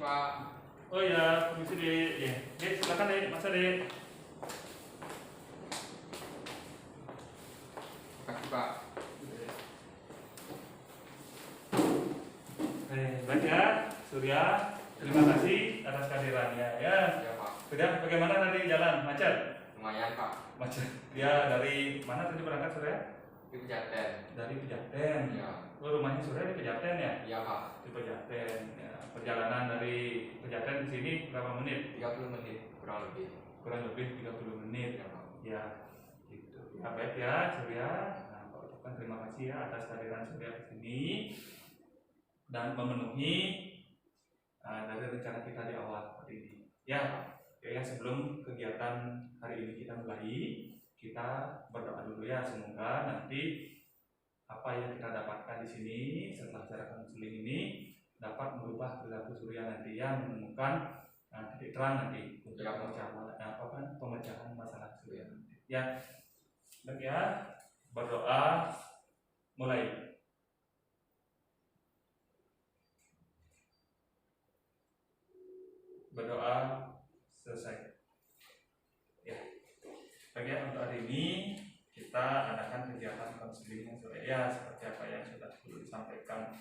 Pak. Oh ya, permisi Dek. Ya, Dek, silakan Dek, masa Dek. Makasih Pak. Baik ya, Surya. Terima kasih atas kehadirannya ya. Ya Pak. Sudah, bagaimana tadi jalan? Macet? Lumayan Pak. Macet. Ya, dari mana tadi berangkat Surya? Di Pejaten. Dari Pejaten. Ya. Oh, rumahnya Surya di Pejaten ya? Iya Pak. Di Pejaten. Ya. Perjalanan dari Pejaten ke sini berapa menit? 30 menit kurang lebih. Kurang lebih 30 menit. Ya Pak. Ya, gitu. Ya, baik ya, Surya. Nah, Pak ucapkan terima kasih ya atas kehadiran Surya ke sini dan memenuhi dari rencana kita di awal seperti ini. Ya, sebelum kegiatan hari ini kita mulai, kita berdoa dulu ya, semoga nanti apa yang kita dapatkan di sini setelah cara konseling ini dapat merubah perilaku Surya nanti yang menemukan titik terang nanti untuk pemecahan masalah Surya nanti. Ya, baik ya, berdoa mulai. Berdoa selesai. Ya, baik ya, untuk hari ini kita adakan kegiatan konseling yang ya seperti apa yang sudah disampaikan.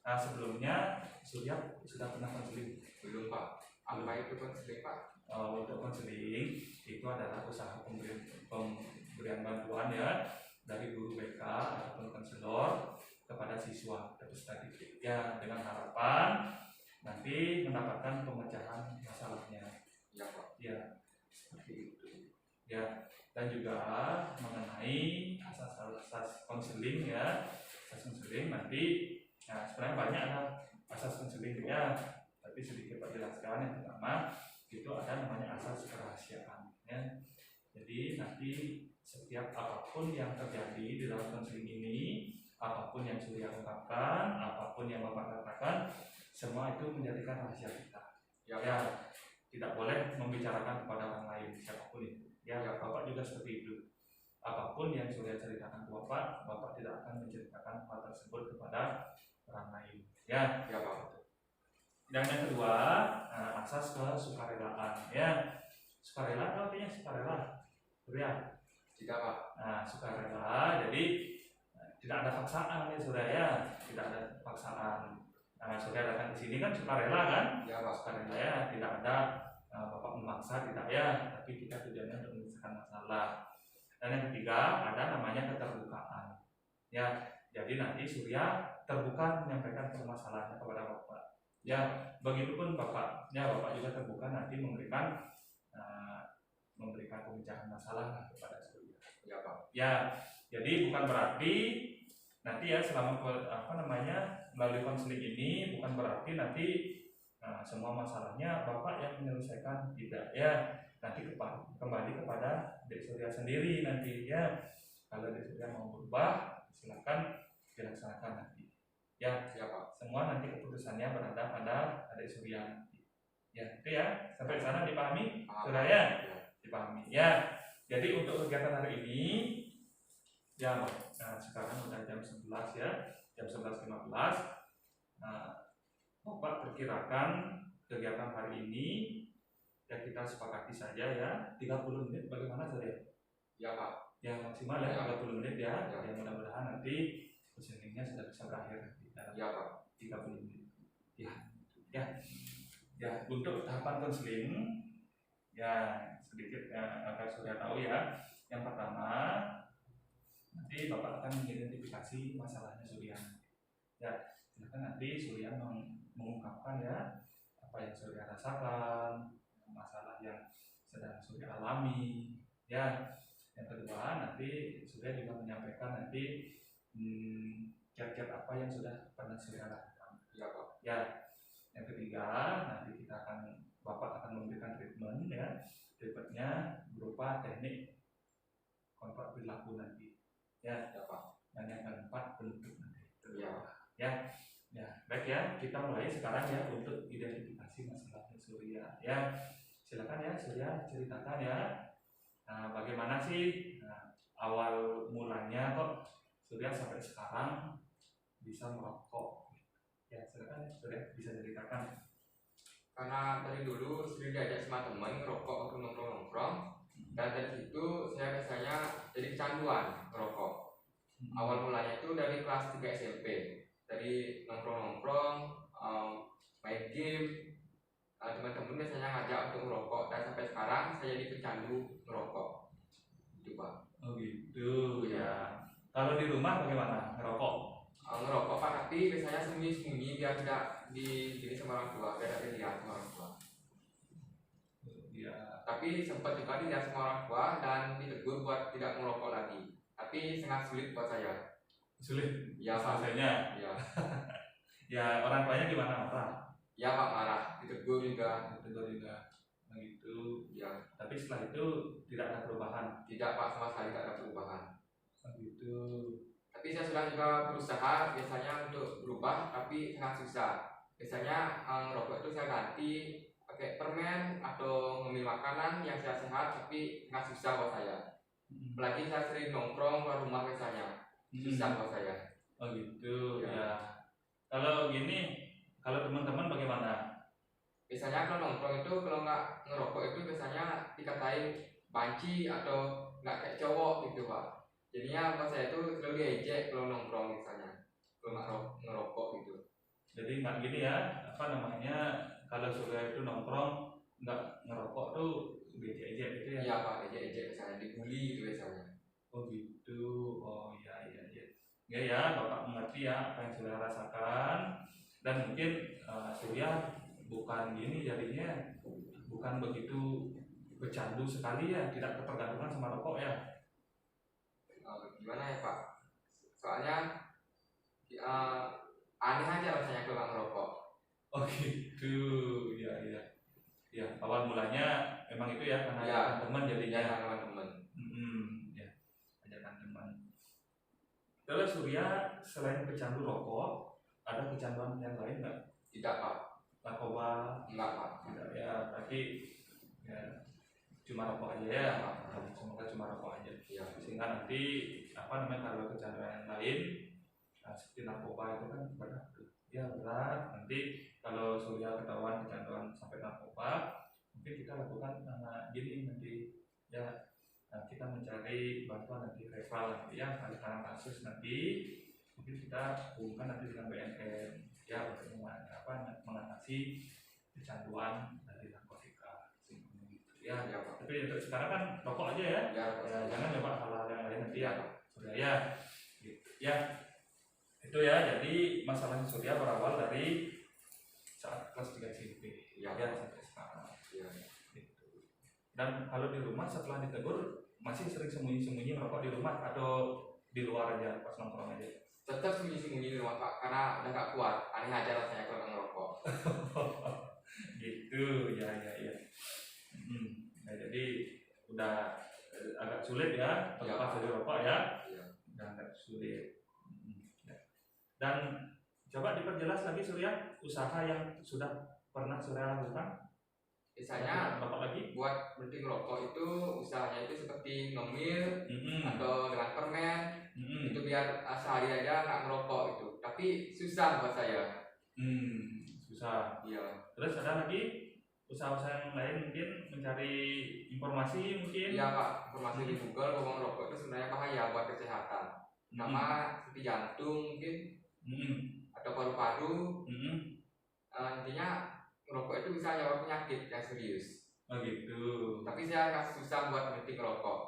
Nah, sebelumnya sudah pernah konseling? Belum Pak. Apa itu konseling Pak? Untuk konseling itu adalah usaha pemberian bantuan ya dari guru BK ataupun konselor kepada siswa peserta didik ya, dengan harapan nanti mendapatkan pemecahan masalahnya. Ya Pak. Ya, seperti itu. Ya, dan juga mengenai asas-asas konseling ya. Asas konseling nanti sebenarnya banyak ada asas konseling ya, tapi sedikit Pak jelaskan. Yang pertama itu ada namanya asas kerahasiaan ya. Jadi nanti setiap apapun yang terjadi di dalam konseling ini, apapun yang Surya ungkapkan, apapun yang Bapak katakan, semua itu menjadikan rahasia kita. Ya, tidak boleh membicarakan kepada orang lain siapapun itu. Ya, Bapak juga seperti itu. Apapun yang Surya ceritakan ke Bapak, Bapak tidak akan menceritakan hal tersebut kepada orang lain. Ya, Pak. Dan yang kedua, asas kesukarelaan. Ya, sukarela artinya sukarela. Surya. Tidak Pak. Nah, sukarela, jadi tidak ada paksaan ya Surya ya, tidak ada paksaan. Nah, Surya datang ke sini kan sukarela kan? Ya Pak. Sukarela ya, tidak ada Bapak memaksa, tidak ya, tapi kita tujuannya untuk menyelesaikan masalah. Dan yang ketiga ada namanya keterbukaan. Ya, jadi nanti Surya terbuka menyampaikan permasalahannya kepada Bapak. Ya, begitupun Bapak. Ya, Bapak juga terbuka nanti memberikan pemecahan masalah kepada Surya. Ya Pak. Ya, jadi bukan berarti nanti ya selama melalui konseling ini bukan berarti nanti semua masalahnya Bapak yang menyelesaikan, tidak ya. Nanti kembali kepada Dek Surya sendiri nanti ya. Kalau Dek Surya mau berubah, silakan dilaksanakan nanti. Ya Pak. Semua nanti keputusannya berada pada Dek Surya nanti. Ya, itu ya. Sampai sana dipahami, Surya ya? Dipahami. Ya. Jadi untuk kegiatan hari ini ya, sekarang udah jam 11 ya, jam 11.15. Bapak perkirakan kegiatan hari ini ya kita sepakati saja ya 30 menit, bagaimana Surya? Ya Pak. Ya maksimal ya 30 menit ya. Ya. Yang mudah-mudahan nanti konselingnya sudah bisa berakhir dalam Ya Pak. 30 menit. Ya, untuk tahapan konseling ya sedikit agar Surya tahu ya. Yang pertama, nanti Bapak akan mengidentifikasi masalahnya Surya. Ya, silakan nanti Surya mengungkapkan ya apa yang Surya rasakan, masalah yang sedang Surya alami. Ya, yang kedua nanti Surya juga menyampaikan nanti kiat-kiat apa yang sudah pernah Surya lakukan. Ya Pak. Ya, yang ketiga nanti Bapak akan memberikan treatment ya. Treatmentnya berupa teknik kontak perilaku nanti. Ya Pak. Dan yang keempat penutup nanti. Ya. Baik ya, kita mulai sekarang ya untuk identifikasi masalahnya Surya. Ya, silakan ya Surya ceritakan ya. Bagaimana sih awal mulanya kok Surya sampai sekarang bisa merokok? Ya, silakan ya Surya bisa ceritakan. Karena dari dulu sering diajak sama teman ngerokok waktu nongkrong-nongkrong, dan dari situ saya biasanya jadi kecanduan ngerokok. Awal mulanya itu dari kelas 3 SMP, dari nongkrong-nongkrong, main game, teman-teman biasanya ngajak untuk ngerokok, dan sampai sekarang saya jadi pecandu ngerokok. Itu Pak. Oh gitu ya. Kalau di rumah bagaimana ngerokok? Ngerokok Pak, tapi biasanya sembunyi-sembunyi biar tidak dilihat sama orang tua, biar tidak dilihat sama orang tua. Ya. Tapi sempat juga dilihat sama orang tua dan ditegur buat tidak merokok lagi. Tapi sangat sulit buat saya. Sulit. Ya Pak. Rasanya. Ya. Ya orang tuanya gimana, marah? Ya Pak, marah, ditegur juga. Begitu. Ya. Tapi setelah itu tidak ada perubahan. Tidak Pak, sama sekali tidak ada perubahan. Begitu. Tapi saya sudah juga berusaha biasanya untuk berubah, tapi sangat susah. Biasanya ngerokok itu saya ganti pakai permen atau ngemil makanan yang sehat-sehat, tapi sangat susah buat saya. Apalagi saya sering nongkrong keluar rumah biasanya, susah buat saya. Oh gitu Ya. ya. Kalau gini, kalau teman-teman bagaimana? Biasanya kalau nongkrong itu, kalau nggak ngerokok itu biasanya dikatain banci atau nggak kayak cowok gitu Pak. Jadinya buat saya itu selalu diejek kalau nongkrong misalnya, kalau nggak ngerokok gitu. Jadi nggak gini ya, apa namanya, kalau Surya itu nongkrong nggak ngerokok tuh diejek-ejek gitu ya? Iya Pak, ejek-ejek biasanya, dibully gitu biasanya. Oh gitu, oh iya. Ya ya, Bapak mengerti ya apa yang Surya rasakan, dan mungkin Surya bukan gini jadinya, bukan begitu bercandu sekali ya, tidak ketergantungan sama rokok ya. Gimana ya Pak? Soalnya aneh aja rasanya kalau nggak ngerokok. Oh gitu, ya. Awal mulanya emang itu ya, karena Ya, ajakan teman jadinya. ya teman-teman. Ya, ajakan teman. Kalau Surya selain pecandu rokok, ada kecanduan yang lain nggak? Tidak Pak. Narkoba? Enggak Pak. Tidak ya, berarti ya cuma rokok aja ya. Semoga cuma rokok aja. Ya. Sehingga nanti apa namanya, kalau kecanduan yang lain seperti narkoba itu kan berat. Ya berat. Nanti kalau Surya ketahuan kecanduan sampai narkoba, mungkin kita lakukan gini nanti ya, kita mencari bantuan nanti rival nanti ya, karena kasus nanti mungkin kita hubungkan nanti dengan BNN ya untuk mengatasi kecanduan dari narkotika ya. Tapi untuk sekarang kan rokok aja ya, jangan coba hal-hal yang lain nanti ya Surya ya gitu ya. Itu ya, jadi masalah Surya berawal dari saat kelas 3 SMP ya sampai sekarang ya, gitu. Dan kalau di rumah setelah ditegur masih sering sembunyi-sembunyi merokok di rumah atau di luar aja pas nongkrong aja? Tetap sembunyi-sembunyi di rumah Pak, karena udah nggak kuat, aneh aja rasanya kalau nggak ngerokok. Gitu ya. Nah, jadi udah agak sulit ya terlepas dari rokok ya. Udah agak sulit. Dan coba diperjelas lagi Surya, usaha yang sudah pernah Surya lakukan. Biasanya lagi buat berhenti ngerokok itu usahanya itu seperti ngemil atau dengan permen, itu biar sehari aja nggak ngerokok itu. Tapi susah buat saya. Susah. Iya. Terus ada lagi usaha-usaha yang lain, mungkin mencari informasi mungkin. Iya Pak, informasi di Google bahwa ngerokok itu sebenarnya bahaya buat kesehatan. Sama seperti jantung mungkin, atau paru-paru. Intinya ngerokok itu bisa nyebabkan penyakit yang serius. Oh gitu. Tapi saya agak susah buat berhenti ngerokok.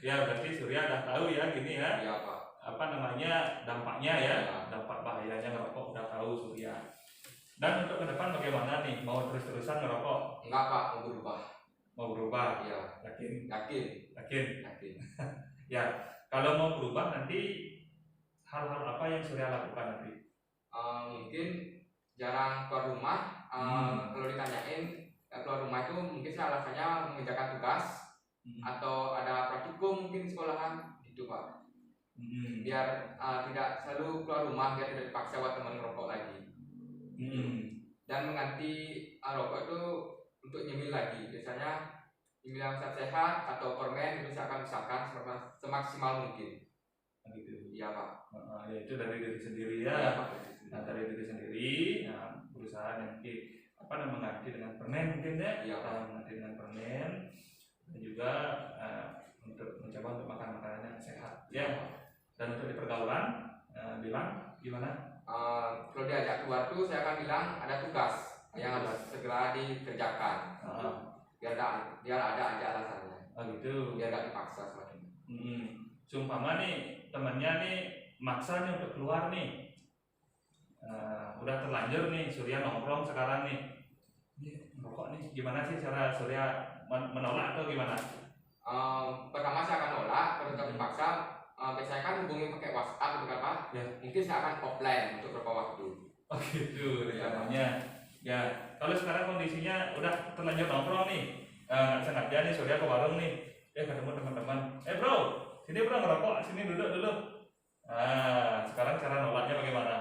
Ya berarti Surya udah tahu ya gini ya. Iya Pak. Apa namanya, dampaknya ya, dampak bahayanya ngerokok udah tahu Surya. Dan untuk ke depan bagaimana nih? Mau terus-terusan ngerokok? Enggak Pak, mau berubah. Mau berubah? Iya. Yakin. Ya, kalau mau berubah nanti hal-hal apa yang Surya lakukan nanti? Mungkin jarang keluar rumah. Kalau ditanyain keluar rumah itu mungkin saya alasannya mengerjakan tugas atau ada praktikum mungkin sekolahan gitu Pak. Biar tidak selalu keluar rumah, biar tidak dipaksa buat teman ngerokok lagi. Dan mengganti rokok itu untuk nyemil lagi. Biasanya nyemil yang sehat atau permen itu saya akan usahakan semaksimal mungkin. gitu. Iya Pak. Ya itu dari diri sendiri ya. Iya Pak. Nah dari diri sendiri, nah, berusaha nanti mengganti dengan permen mungkin ya. Iya Pak. Mengganti dengan permen dan juga untuk mencoba untuk makan makanan yang sehat ya. Dan untuk di pergaulan bilang gimana? Kalau diajak keluar tuh saya akan bilang ada tugas yang harus segera dikerjakan. Biar ada aja alasannya. Gitu. Biar gak dipaksa semakin. Seumpama nih temannya nih maksa nih untuk keluar nih. Udah terlanjur nih Surya nongkrong sekarang nih. Merokok nih gimana sih cara Surya menolak atau gimana? Pertama saya akan nolak, kalau tetap dipaksa biasanya kan hubungi pakai WhatsApp gitu kan Pak. Ya. Mungkin saya akan offline untuk beberapa waktu. Oh gitu rencananya. Ya, kalau sekarang kondisinya udah terlanjur nongkrong nih, nggak sengaja nih Surya ke warung nih, ketemu teman-teman, bro, sini bro ngerokok, sini duduk dulu. Sekarang cara nolaknya bagaimana?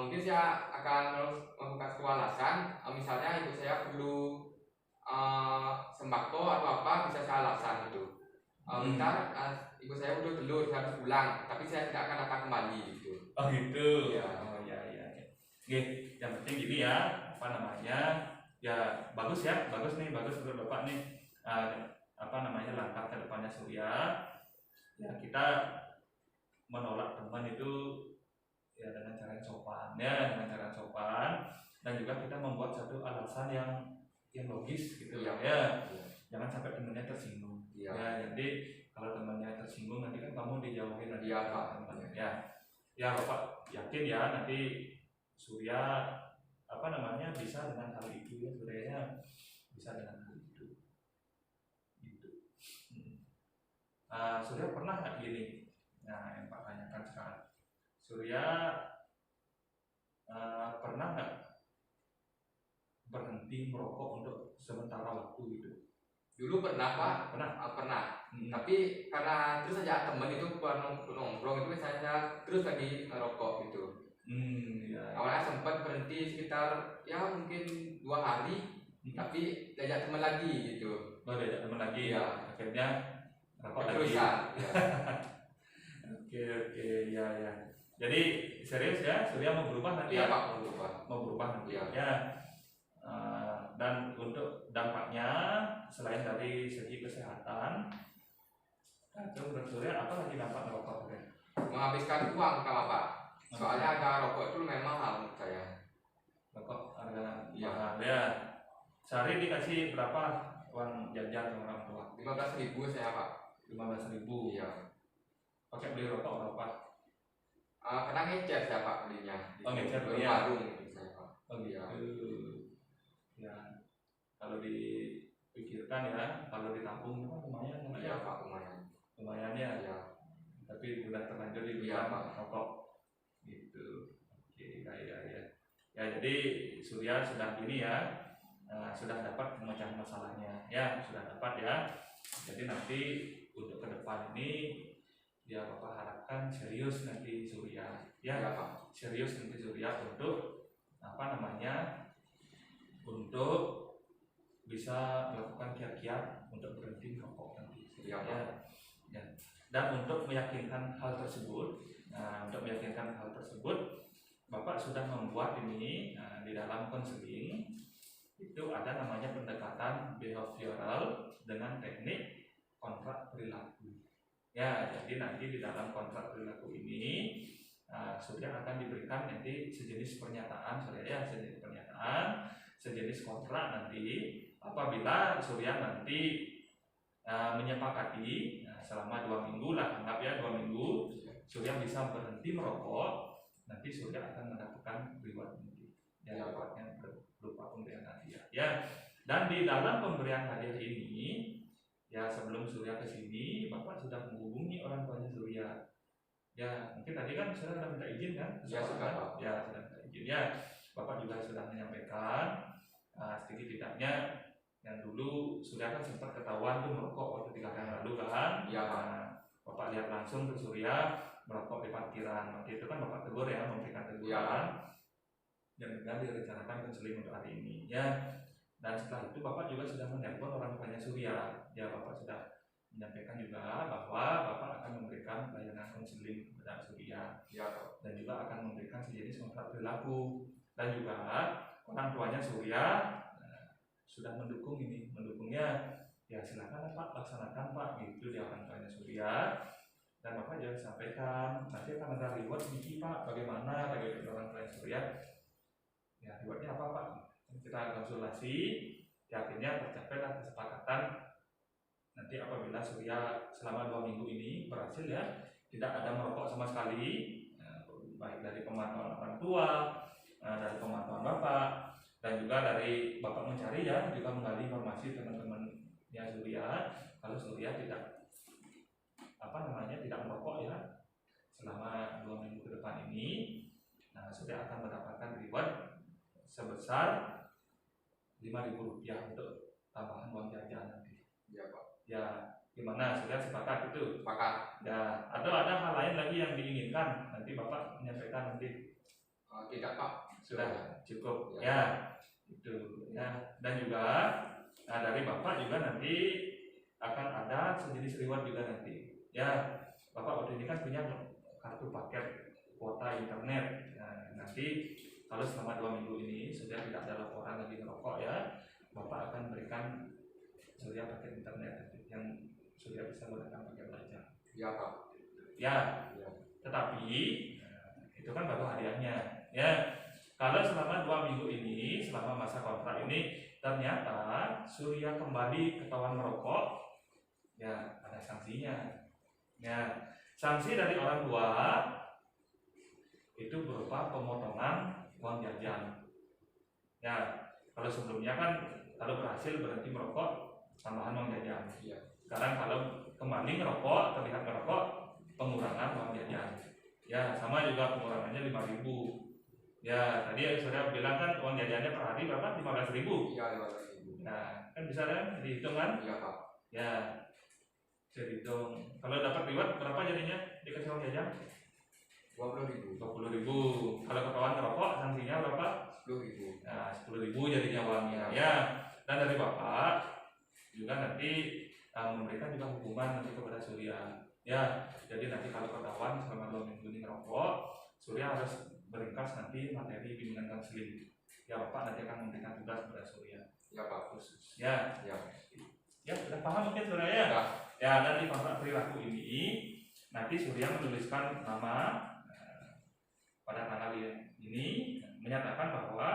Mungkin saya akan melakukan sebuah alasan, misalnya ibu saya perlu sembako atau apa, bisa saya alasan gitu. Bentar, ibu saya udah telur, saya harus pulang, tapi saya tidak akan datang kembali gitu. Oh gitu. Ya. Oh ya. Oke, yang penting gini ya, ya bagus nih, bagus menurut Bapak nih, langkah ke depannya Surya. Ya kita menolak teman itu ya dengan cara yang sopan, dan juga kita membuat satu alasan yang logis gitu ya. Jangan sampai temannya tersinggung. Ya, jadi kalau temannya tersinggung nanti kan kamu dijauhin lagi temannya. Ya Bapak yakin ya nanti Surya bisa dengan hal itu ya, Surya bisa dengan hal itu. Gitu. Surya pernah nggak gini? Nah, yang Pak tanyakan sekarang, Surya pernah nggak berhenti merokok untuk sementara waktu gitu? Dulu pernah Pak. Pernah. Tapi karena terus saja teman itu keluar nongkrong itu saya terus lagi merokok gitu. Ya. Awalnya sempat berhenti sekitar ya mungkin 2 hari, tapi diajak teman lagi gitu. Diajak teman lagi. Ya. Akhirnya merokok lagi. Ya. Oke, ya. Jadi serius ya, Surya mau berubah nanti ya? Ya Pak, mau berubah nanti ya. Dan untuk dampaknya selain dari segi kesehatan, itu menurut Surya apa lagi dampak merokok? Menghabiskan uang pertama Pak. Soalnya harga rokok itu memang mahal menurut saya. Rokok harga mahal ya. Sehari dikasih berapa uang jajan sama orang tua? 15.000 saya Pak. 15.000. Iya. Pakai beli rokok berapa? Kadang ngecer saya Pak belinya. Ngecer di warung gitu saya Pak. Ya. Kalau dipikirkan ya, kalau ditabung itu lumayan. Iya Pak, lumayan ya. Iya. Tapi udah terlanjur dibelikan rokok gitu. Oke, ya. Ya jadi Surya sudah ini ya, sudah dapat memecah masalahnya ya, sudah dapat ya. Jadi nanti untuk ke depan ini ya Bapak harapkan serius nanti Surya ya, Pak. Serius nanti Surya untuk untuk bisa melakukan kiat-kiat untuk berhenti merokok nanti ya. Dan untuk meyakinkan hal tersebut, Bapak sudah membuat ini di dalam konseling itu ada namanya pendekatan behavioral dengan teknik kontrak perilaku. Ya, jadi nanti di dalam kontrak perilaku ini Surya akan diberikan nanti sejenis pernyataan, sejenis kontrak nanti apabila Surya nanti menyepakati selama 2 minggu lah, anggap ya 2 minggu Surya bisa berhenti merokok, nanti Surya akan mendapatkan reward nanti. Ya, rewardnya berupa pemberian hadiah. Ya, dan di dalam pemberian hadiah ini, ya sebelum Surya ke sini, Bapak sudah menghubungi orang tuanya Surya. Ya, mungkin tadi kan Surya sudah minta izin kan? Ya, sudah minta izin. Ya, Bapak juga sudah menyampaikan setidaknya yang dulu Surya kan sempat ketahuan tuh merokok waktu 3 hari lalu kan? Iya. Bapak lihat langsung ke Surya merokok di parkiran. Waktu itu kan Bapak tegur ya, memberikan teguran. Dan juga direncanakan konseling untuk hari ini ya. Dan setelah itu Bapak juga sudah menelpon orang tuanya Surya. Ya, Bapak sudah menyampaikan juga bahwa Bapak akan memberikan pelayanan konseling kepada Surya, dan juga akan memberikan sejenis kontrak perilaku, dan juga orang tuanya Surya sudah mendukungnya, ya silakan Pak, laksanakan Pak, gitu dia orang tuanya Surya. Dan Bapak jangan sampaikan nanti akan ada reward Niki Pak, bagaimana bagi orang tuanya Surya, ya rewardnya apa Pak, kita konsultasi, akhirnya tercapailah kesepakatan. Nanti apabila Surya selama 2 minggu ini berhasil ya, tidak ada merokok sama sekali, baik dari pemantauan orang tua, dari pemantauan Bapak, dan juga dari Bapak mencari ya, juga menggali informasi teman-temannya Surya, kalau Surya tidak tidak merokok ya selama 2 minggu ke depan ini, nah Surya akan mendapatkan reward sebesar Rp5.000 untuk tambahan uang jajan nanti. Ya Pak. Ya, gimana? Sudah sepakat itu? Sepakat. Ya, atau ada hal lain lagi yang diinginkan? Nanti Bapak menyampaikan nanti. Tidak Pak. Sudah cukup. Ya, itu. Ya, dan juga dari Bapak juga nanti akan ada sejenis reward juga nanti. Ya, Bapak waktu ini kan punya kartu paket kuota internet. Nah, nanti kalau selama 2 minggu ini sudah tidak ada laporan lagi merokok ya, Bapak akan berikan Surya paket internet yang Surya bisa gunakan pakai belajar. Ya Pak. Ya. Tetapi itu kan baru hadiahnya. Ya. Kalau selama 2 minggu ini, selama masa kontrak ini ternyata Surya kembali ketahuan merokok, ya ada sanksinya. Ya, sanksi dari orang tua itu berupa pemotongan uang jajan. Ya, kalau sebelumnya kan kalau berhasil berhenti merokok tambahan uang jajan. Ya. Sekarang kalau kembali ngerokok, terlihat ngerokok, pengurangan uang jajan. Ya, sama juga pengurangannya 5.000. Ya, tadi Surya bilang kan uang jajannya per hari berapa? 15.000. Iya, 15.000. Nah, kan bisa kan dihitung kan? Iya Pak. Ya, bisa dihitung. Kalau dapat reward berapa jadinya dikasih uang jajan? 20.000. 20.000. Kalau ketahuan ngerokok sanksinya berapa? 10.000. Nah, 10.000 jadinya uangnya. Ya, dan dari Bapak juga nanti memberikan juga hukuman nanti kepada Surya. Ya, jadi nanti kalau ketahuan selama 2 minggu ini ngerokok, Surya harus beringkas nanti materi bimbingan konseling. Ya, Bapak nanti akan memberikan tugas kepada Surya. Ya Pak. Khusus. Ya. Ya, sudah paham mungkin Surya ya? Ya, nanti kontrak perilaku ini nanti Surya menuliskan nama pada tanggal ini menyatakan bahwa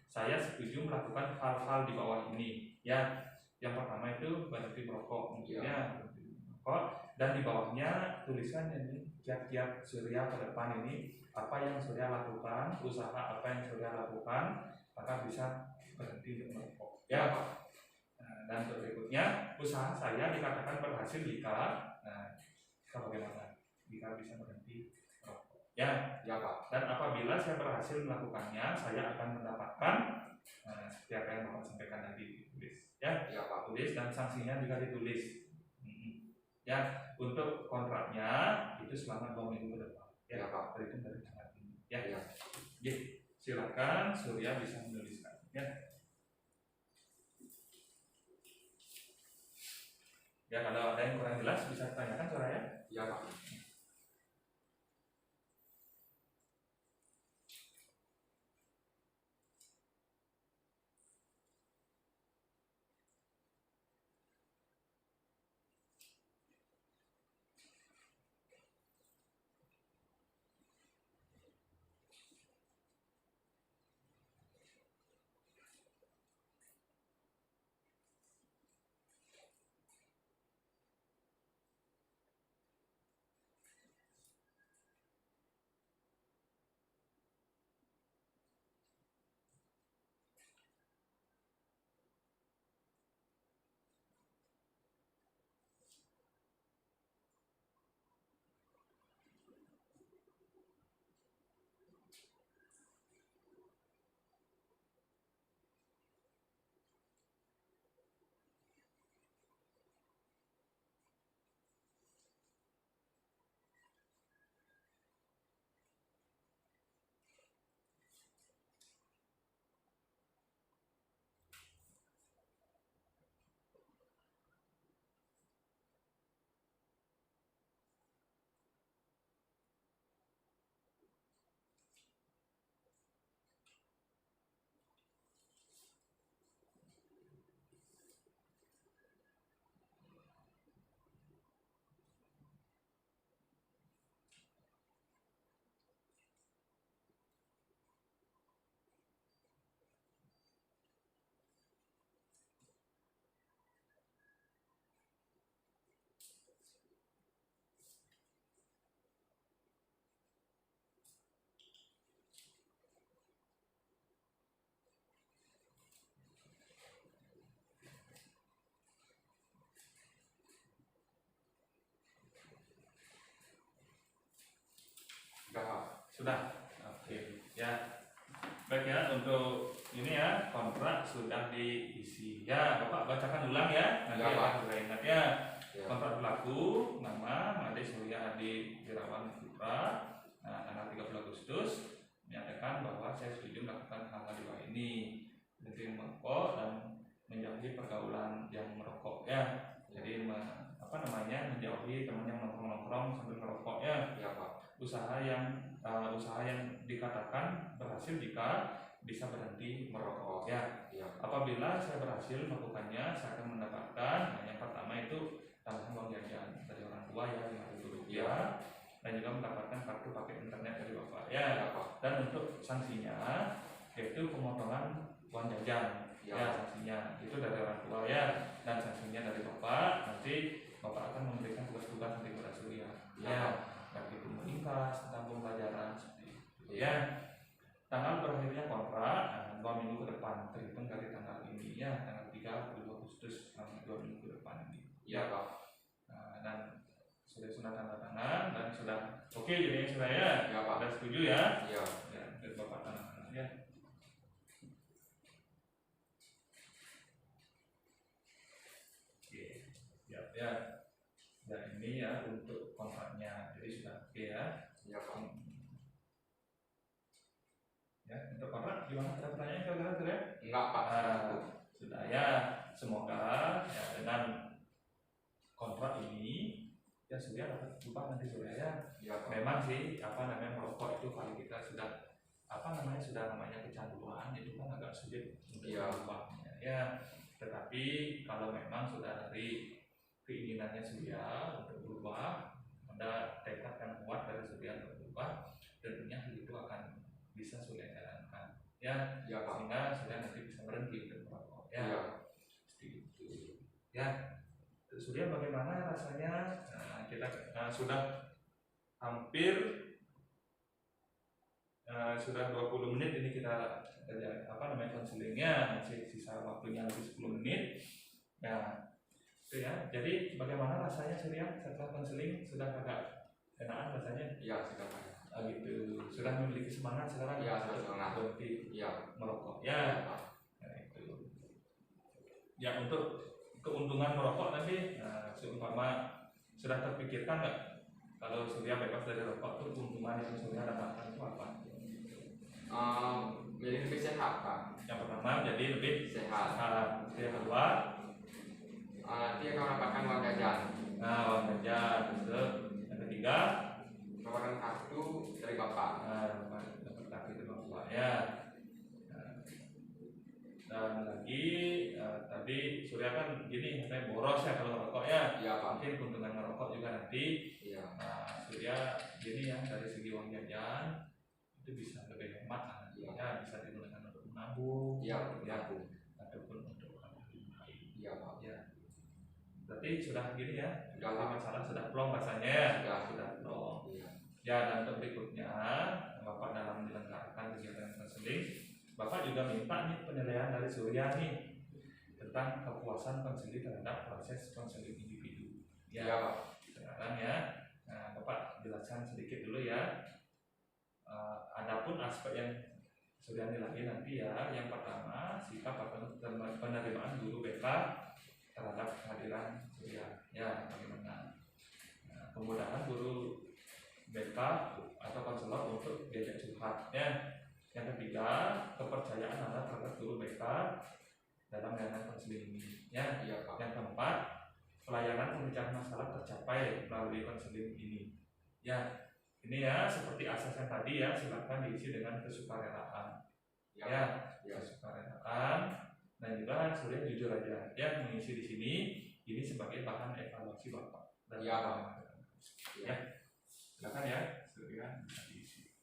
saya setuju melakukan hal-hal di bawah ini. Ya, yang pertama itu berhenti merokok, mungkinnya merokok, dan di bawahnya tulisan ini kiat-kiat Surya ke depan ini, apa yang Surya lakukan, usaha apa yang Surya lakukan, maka bisa berhenti untuk merokok. Ya, dan berikutnya usaha saya dikatakan berhasil jika, bagaimana? Jika bisa berhenti merokok. Ya, Pak. Dan apabila saya berhasil melakukannya, saya akan mendapatkan seperti apa yang Bapak sampaikan tadi ditulis. Ya, Pak. Tulis dan sanksinya juga ditulis. Ya, untuk kontraknya itu selama 2 minggu ke depan. Ya, Pak. Berhitung dari tanggal ini. Ya. Silakan Surya bisa menuliskan. Ya. Ya, kalau ada yang kurang jelas bisa ditanyakan Surya. Ya Pak. Sudah. Oke. Ya. Baik ya, untuk ini ya kontrak sudah diisi. Ya, Bapak bacakan ulang ya. Nanti Ya, Pak. akan saya ingat ya. Ya. Kontrak berlaku nama Made Surya Adi Wirawan Putra. Nah, tanggal 30 Agustus menyatakan bahwa saya setuju melakukan hal-hal di bawah ini, berhenti merokok dan menjauhi pergaulan yang merokok ya. Jadi menjauhi teman yang nongkrong-nongkrong sambil merokok ya. Ya, Pak. Usaha yang dikatakan berhasil jika bisa berhenti merokok ya. Ya. Apabila saya berhasil melakukannya, saya akan mendapatkan yang pertama itu tambahan uang jajan dari orang tua ya, Rp5.000 Ya. dan juga mendapatkan kartu pakai internet dari Bapak ya. Ya, Pak. Dan untuk sanksinya yaitu pemotongan uang jajan Ya. ya, sanksinya itu dari orang tua ya, dan sanksinya dari Bapak. Nanti Bapak akan memberikan tugas-tugas nanti kepada Surya ya, baik itu meningkas tentang pembelajaran seperti itu ya. Tanggal berakhirnya kontrak 2 minggu ke depan terhitung dari tanggal ini ya, tanggal 30 Agustus selama 2 minggu ke depan ini Ya, Pak. dan sudah tanda tangan dan sudah oke jadinya sudah ya. Ya, Pak. Sudah setuju ya. Ya. Ya, dari Bapak tanda tangan ya. Oke, siap ya. Dan ini ya untuk kontraknya, jadi sudah oke ya. Ya, Pak. Ya, untuk kontrak gimana? Ada pertanyaan kalian ya? Enggak, Pak. Sudah ya. Semoga ya dengan kontrak ini ya Surya dapat upah nanti Surya ya. Ya, Pak. Memang sih merokok itu kalau kita sudah namanya kecanduan itu kan agak sulit untuk Iya. berubahnya ya. Tetapi kalau memang sudah dari keinginannya Surya untuk berubah, ada tekad yang kuat dari Surya untuk berubah, tentunya hal itu akan bisa Surya jalankan ya. Ya, Pak. Sehingga Surya nanti bisa berhenti untuk merokok ya. Ya. Seperti itu ya. Surya bagaimana rasanya? Kita sudah hampir sudah 20 menit ini kita konselingnya, masih sisa waktunya lebih 10 menit. Nah, itu ya. Jadi bagaimana rasanya Surya setelah konseling? Sudah agak enakan rasanya? Ya, sudah, Pak. Gitu. Sudah memiliki semangat sekarang? Ya, sudah semangat. Berhenti Ya. merokok. Ya, Ya. Pak. Nah, itu. Ya, untuk keuntungan merokok nanti seumpama sudah terpikirkan nggak kalau Surya bebas dari rokok itu keuntungan yang Surya dapatkan itu apa? Jadi lebih sehat, Pak. Yang pertama jadi lebih Sehat. yang kedua Nanti akan mendapatkan uang jajan. uang jajan. Terus yang ketiga Mendapatkan kartu dari Bapak. dapat kartu dari Bapak ya. Dan lagi tadi Surya kan gini katanya boros ya kalau merokok ya. Iya, Pak. Mungkin keuntungan merokok juga nanti. Iya. Surya gini ya, dari segi uang jajan itu bisa lebih hemat lah. Iya. Ya, bisa digunakan untuk menabung. Iya, ya, menabung. ataupun untuk hal lain. Iya, Pak. Ya. Berarti sudah gini ya. Sudah, Berarti Pak. masalah sudah plong rasanya. Sudah. Sudah plong. Iya. Ya, dan untuk berikutnya Bapak dalam menyelenggarakan kegiatan konseling, Bapak juga minta nih penilaian dari Surya nih tentang kepuasan konseling terhadap proses konseling individu. Ya, Iya, Pak. sekarang ya. Nah, Bapak jelaskan sedikit dulu ya. Adapun aspek yang sudah nilai nanti ya, yang pertama sikap atau penerimaan guru BK terhadap kehadiran Surya. Ya, bagaimana? Kemudahan guru BK atau konselor untuk diajak curhat. Ya. Yang ketiga, kepercayaan Anda terhadap guru BK dalam layanan konseling ini. Ya. Iya, Pak. Yang keempat, pelayanan pemecahan masalah tercapai melalui konseling ini. Ya, ini ya seperti asas yang tadi ya, silakan diisi dengan kesukarelaan. Iya, Ya, Iya. kesukarelaan dan juga Surya jujur aja ya mengisi di sini ini sebagai bahan evaluasi Bapak. Dan Iya, Pak. Ya, silakan ya Surya bisa diisi.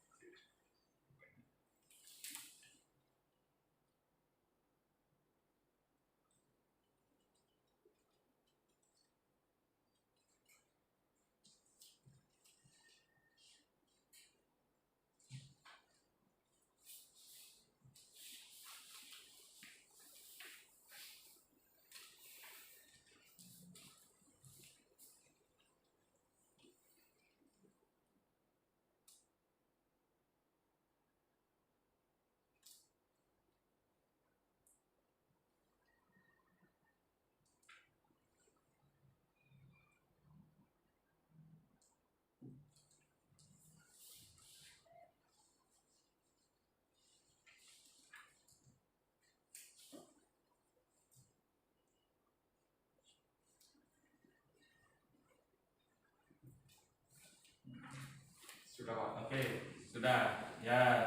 Oke, sudah. Ya.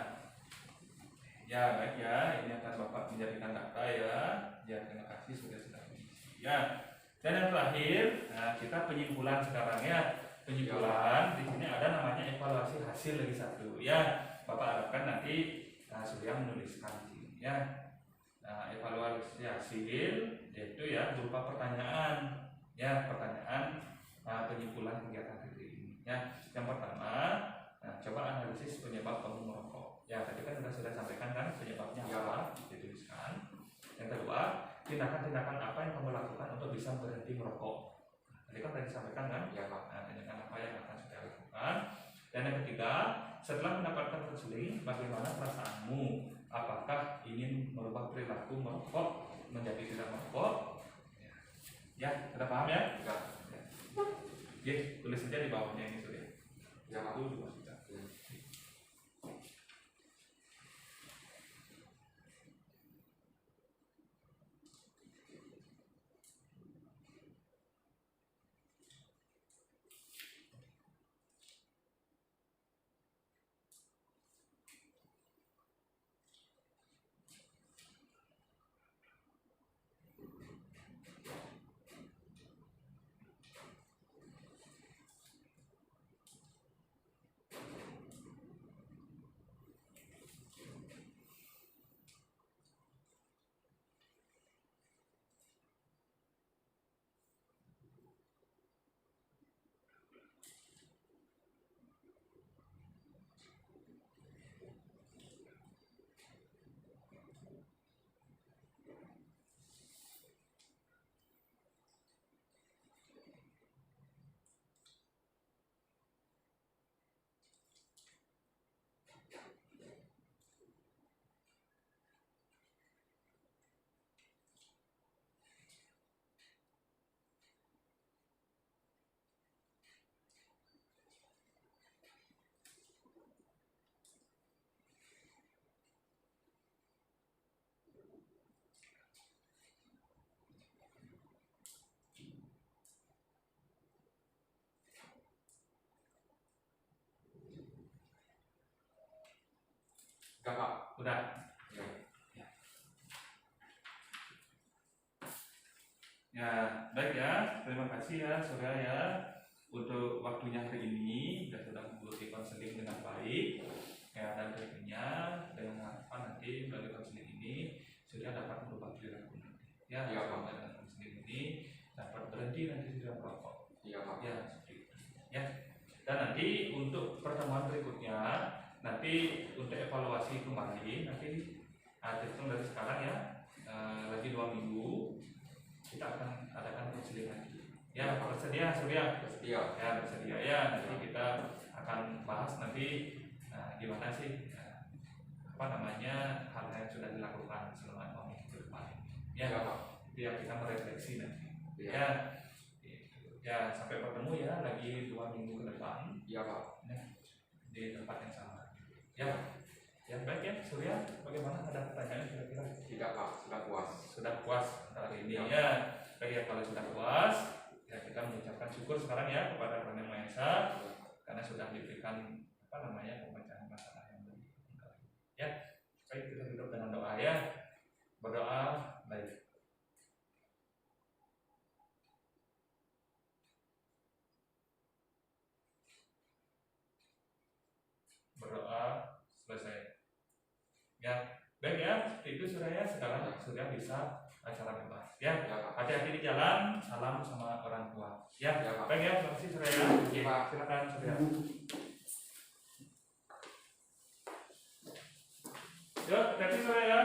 Ya, baik ya. Ini akan Bapak menjadikan data ya. Ya, terima kasih sudah mengisi. Ya. Dan yang terakhir, nah, kita penyimpulan sekarang ya. Penyimpulan di sini ada namanya evaluasi hasil lagi satu. Ya, Bapak harapkan nanti Surya menuliskan di sini ya. Nah, evaluasi hasil yaitu ya berupa pertanyaan. Ya, pertanyaan penyimpulan kegiatan ini. Ya, yang pertama, coba analisis penyebab kamu merokok. Ya, tadi kan sudah sampaikan kan penyebabnya apa, dituliskan. Yang kedua, tindakan-tindakan apa yang kamu lakukan untuk bisa berhenti merokok. Tadi kan sudah disampaikan kan? Ya, Pak. Nah, tindakan apa yang akan sudah lakukan. Dan yang ketiga, setelah mendapatkan konseling, bagaimana perasaanmu? Apakah ingin merubah perilaku merokok menjadi tidak merokok? Ya, sudah paham ya? Ya. Oke, tulis saja di bawahnya ini sudah. Ya, aku juga sudah. Enggak, Pak. Udah. Ya. Ya, baik ya. Terima kasih ya, Surya ya, untuk waktunya hari ini dan sudah mengikuti konseling dengan baik. Ya, dan tentunya dengan harapan nanti melalui konseling ini Surya dapat merubah perilaku nanti. Ya, ya Pak. Dengan konseling ini dapat berhenti nanti tidak merokok. Iya, Pak. Ya, seperti itu. Ya. Dan nanti untuk pertemuan berikutnya, nanti untuk evaluasi kembali nanti terhitung dari sekarang ya, lagi 2 minggu kita akan adakan konseling lagi. Ya, bersedia Surya? Bersedia. Ya, bersedia ya. Nanti kita akan bahas nanti gimana sih apa namanya hal yang sudah dilakukan selama 2 minggu ke depan. Ya, biar kita merefleksi nanti. Ya. Ya, sampai bertemu ya lagi 2 minggu ke depan. Iya, Pak. Di tempat yang sama. Ya, ya baik ya Surya. Bagaimana, ada pertanyaan kira-kira? Tidak, Pak. Sudah puas. Sudah puas hari ini ya. Baik ya, kalau sudah puas, ya kita mengucapkan syukur sekarang ya kepada Tuhan Yang Maha Esa karena sudah diberikan apa namanya pemecahan masalah yang lebih. Ya, baik kita tutup dengan doa ya. Berdoa baik. Berdoa selesai. Ya, baik ya, seperti itu Surya. Sekarang sudah bisa acara bebas. Ya, hati-hati di jalan. Salam sama orang tua. Ya, baik ya, terima kasih Surya. Oke, silakan Surya. Yuk, hati-hati Surya ya.